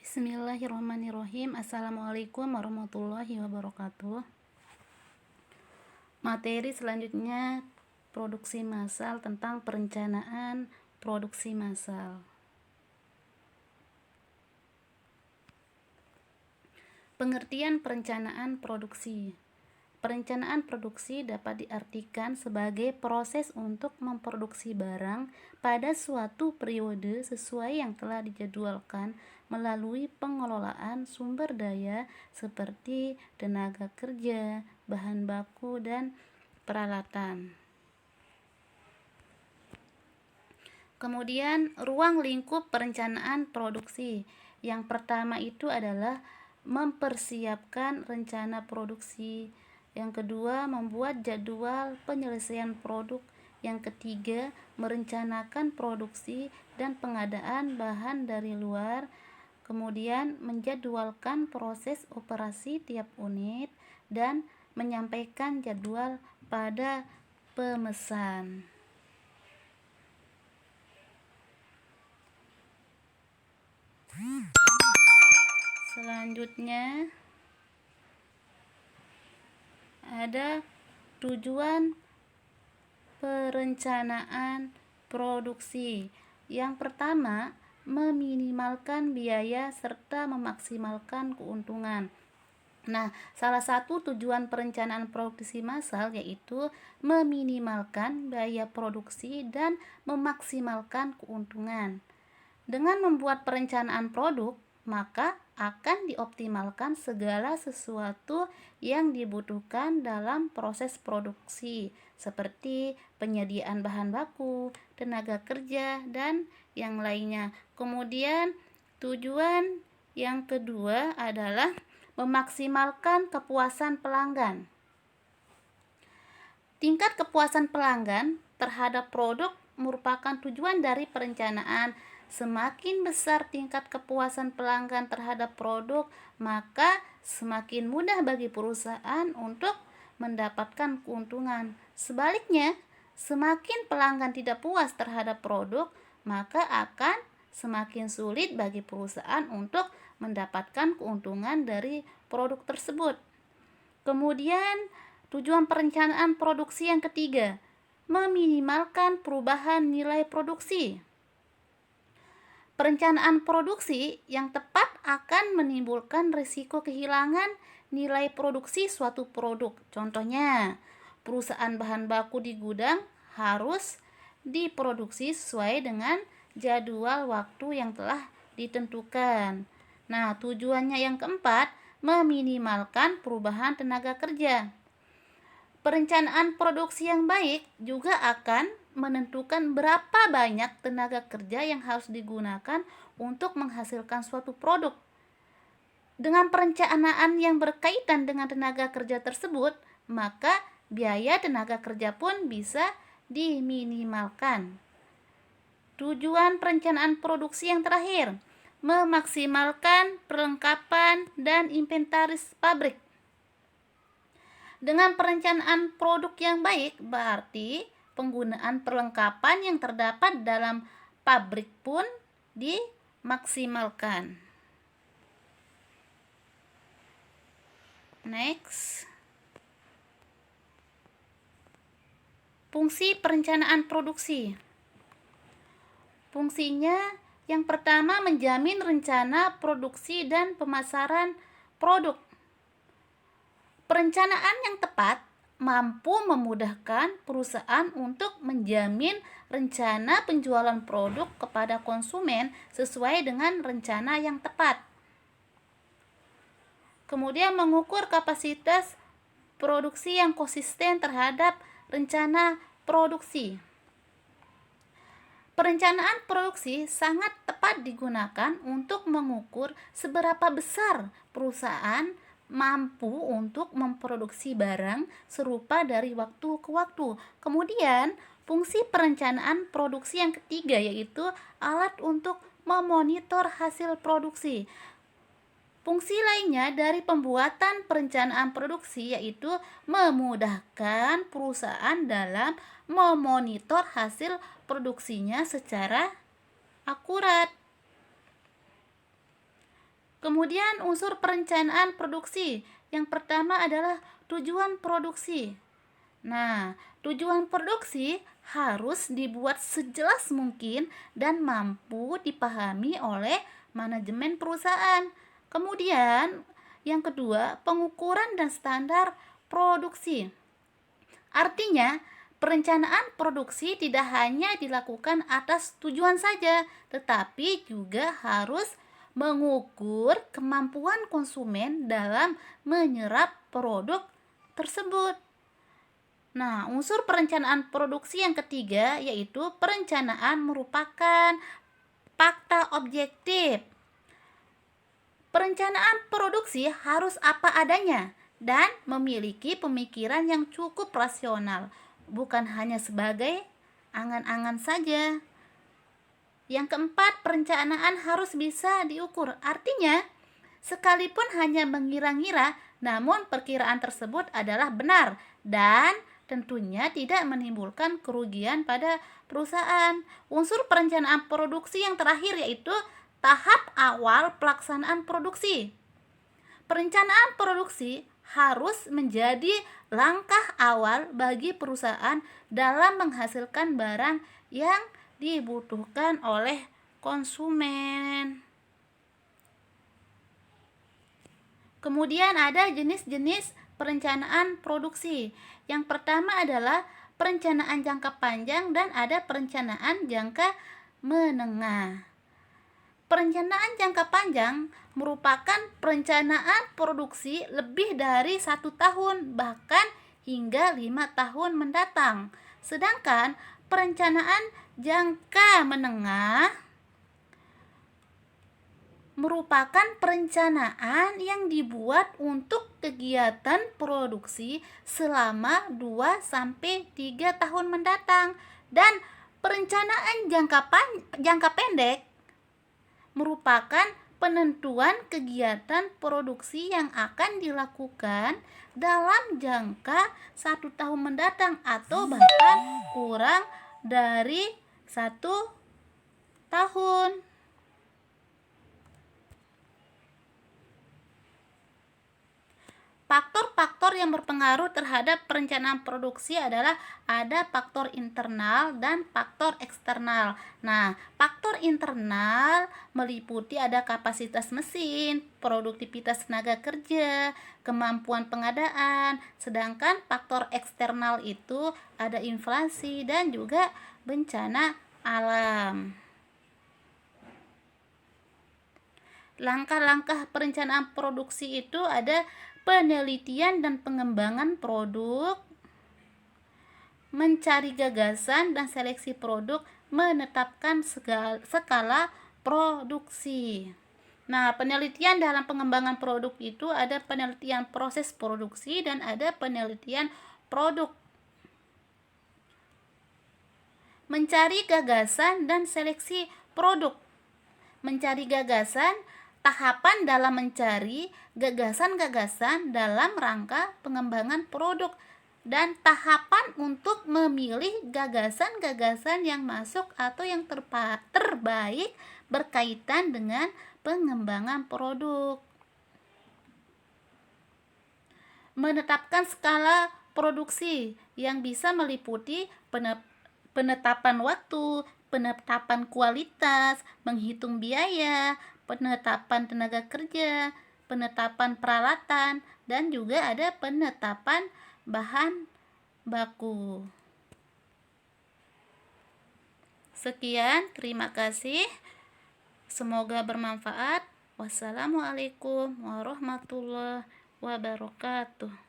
Bismillahirrahmanirrahim. Assalamualaikum warahmatullahi wabarakatuh. Materi selanjutnya produksi massal, tentang perencanaan produksi massal. Pengertian perencanaan produksi. Perencanaan produksi dapat diartikan sebagai proses untuk memproduksi barang pada suatu periode sesuai yang telah dijadwalkan melalui pengelolaan sumber daya seperti tenaga kerja, bahan baku, dan peralatan. Kemudian, ruang lingkup perencanaan produksi. Yang pertama itu adalah mempersiapkan rencana produksi. Yang kedua, membuat jadwal penyelesaian produk. Yang ketiga, merencanakan produksi dan pengadaan bahan dari luar. Kemudian, menjadwalkan proses operasi tiap unit dan menyampaikan jadwal pada pemesan. Selanjutnya ada tujuan perencanaan produksi. Yang pertama, meminimalkan biaya serta memaksimalkan keuntungan. Nah, salah satu tujuan perencanaan produksi massal yaitu meminimalkan biaya produksi dan memaksimalkan keuntungan. Dengan membuat perencanaan produk, maka akan dioptimalkan segala sesuatu yang dibutuhkan dalam proses produksi, seperti penyediaan bahan baku, tenaga kerja, dan yang lainnya. Kemudian, tujuan yang kedua adalah memaksimalkan kepuasan pelanggan. Tingkat kepuasan pelanggan terhadap produk merupakan tujuan dari perencanaan. Semakin besar tingkat kepuasan pelanggan terhadap produk, maka semakin mudah bagi perusahaan untuk mendapatkan keuntungan. Sebaliknya, semakin pelanggan tidak puas terhadap produk, maka akan semakin sulit bagi perusahaan untuk mendapatkan keuntungan dari produk tersebut. Kemudian, tujuan perencanaan produksi yang ketiga, meminimalkan perubahan nilai produksi. Perencanaan produksi yang tepat akan menimbulkan risiko kehilangan nilai produksi suatu produk. Contohnya, perusahaan bahan baku di gudang harus diproduksi sesuai dengan jadwal waktu yang telah ditentukan. Nah, tujuannya yang keempat, meminimalkan perubahan tenaga kerja. Perencanaan produksi yang baik juga akan menentukan berapa banyak tenaga kerja yang harus digunakan untuk menghasilkan suatu produk. Dengan perencanaan yang berkaitan dengan tenaga kerja tersebut, maka biaya tenaga kerja pun bisa diminimalkan. Tujuan perencanaan produksi yang terakhir, memaksimalkan perlengkapan dan inventaris pabrik. Dengan perencanaan produk yang baik, berarti penggunaan perlengkapan yang terdapat dalam pabrik pun dimaksimalkan. Next. Fungsi perencanaan produksi. Fungsinya yang pertama, menjamin rencana produksi dan pemasaran produk. Perencanaan yang tepat mampu memudahkan perusahaan untuk menjamin rencana penjualan produk kepada konsumen sesuai dengan rencana yang tepat. Kemudian, mengukur kapasitas produksi yang konsisten terhadap rencana produksi. Perencanaan produksi sangat tepat digunakan untuk mengukur seberapa besar perusahaan mampu untuk memproduksi barang serupa dari waktu ke waktu. Kemudian, fungsi perencanaan produksi yang ketiga yaitu alat untuk memonitor hasil produksi. Fungsi lainnya dari pembuatan perencanaan produksi yaitu memudahkan perusahaan dalam memonitor hasil produksinya secara akurat. Kemudian unsur perencanaan produksi. Yang pertama adalah tujuan produksi. Nah, tujuan produksi harus dibuat sejelas mungkin dan mampu dipahami oleh manajemen perusahaan. Kemudian, yang kedua, pengukuran dan standar produksi. Artinya, perencanaan produksi tidak hanya dilakukan atas tujuan saja, tetapi juga harus mengukur kemampuan konsumen dalam menyerap produk tersebut. Nah, unsur perencanaan produksi yang ketiga yaitu perencanaan merupakan fakta objektif. Perencanaan produksi harus apa adanya dan memiliki pemikiran yang cukup rasional, bukan hanya sebagai angan-angan saja. Yang keempat, perencanaan harus bisa diukur. Artinya, sekalipun hanya mengira-ngira, namun perkiraan tersebut adalah benar dan tentunya tidak menimbulkan kerugian pada perusahaan. Unsur perencanaan produksi yang terakhir yaitu tahap awal pelaksanaan produksi. Perencanaan produksi harus menjadi langkah awal bagi perusahaan dalam menghasilkan barang yang dibutuhkan oleh konsumen. Kemudian ada jenis-jenis perencanaan produksi. Yang pertama adalah perencanaan jangka panjang dan ada perencanaan jangka menengah. Perencanaan jangka panjang merupakan perencanaan produksi lebih dari 1 tahun, bahkan hingga 5 tahun mendatang. Sedangkan perencanaan jangka menengah merupakan perencanaan yang dibuat untuk kegiatan produksi selama 2-3 tahun mendatang. Dan perencanaan jangka pendek merupakan penentuan kegiatan produksi yang akan dilakukan dalam jangka 1 tahun mendatang atau bahkan kurang dari 1 tahun. Faktor-faktor yang berpengaruh terhadap perencanaan produksi adalah ada faktor internal dan faktor eksternal. Nah, faktor internal meliputi ada kapasitas mesin, produktivitas tenaga kerja, kemampuan pengadaan, sedangkan faktor eksternal itu ada inflasi dan juga bencana alam. Langkah-langkah perencanaan produksi itu ada penelitian dan pengembangan produk, mencari gagasan dan seleksi produk, menetapkan skala produksi. Nah, penelitian dalam pengembangan produk itu ada penelitian proses produksi dan ada penelitian produk. Mencari gagasan dan seleksi produk. Mencari gagasan, tahapan dalam mencari gagasan-gagasan dalam rangka pengembangan produk, dan tahapan untuk memilih gagasan-gagasan yang masuk atau yang terbaik berkaitan dengan pengembangan produk. Menetapkan skala produksi yang bisa meliputi penetapan waktu, penetapan kualitas, menghitung biaya, penetapan tenaga kerja, penetapan peralatan, dan juga ada penetapan bahan baku. Sekian, terima kasih. Semoga bermanfaat. Wassalamualaikum warahmatullahi wabarakatuh.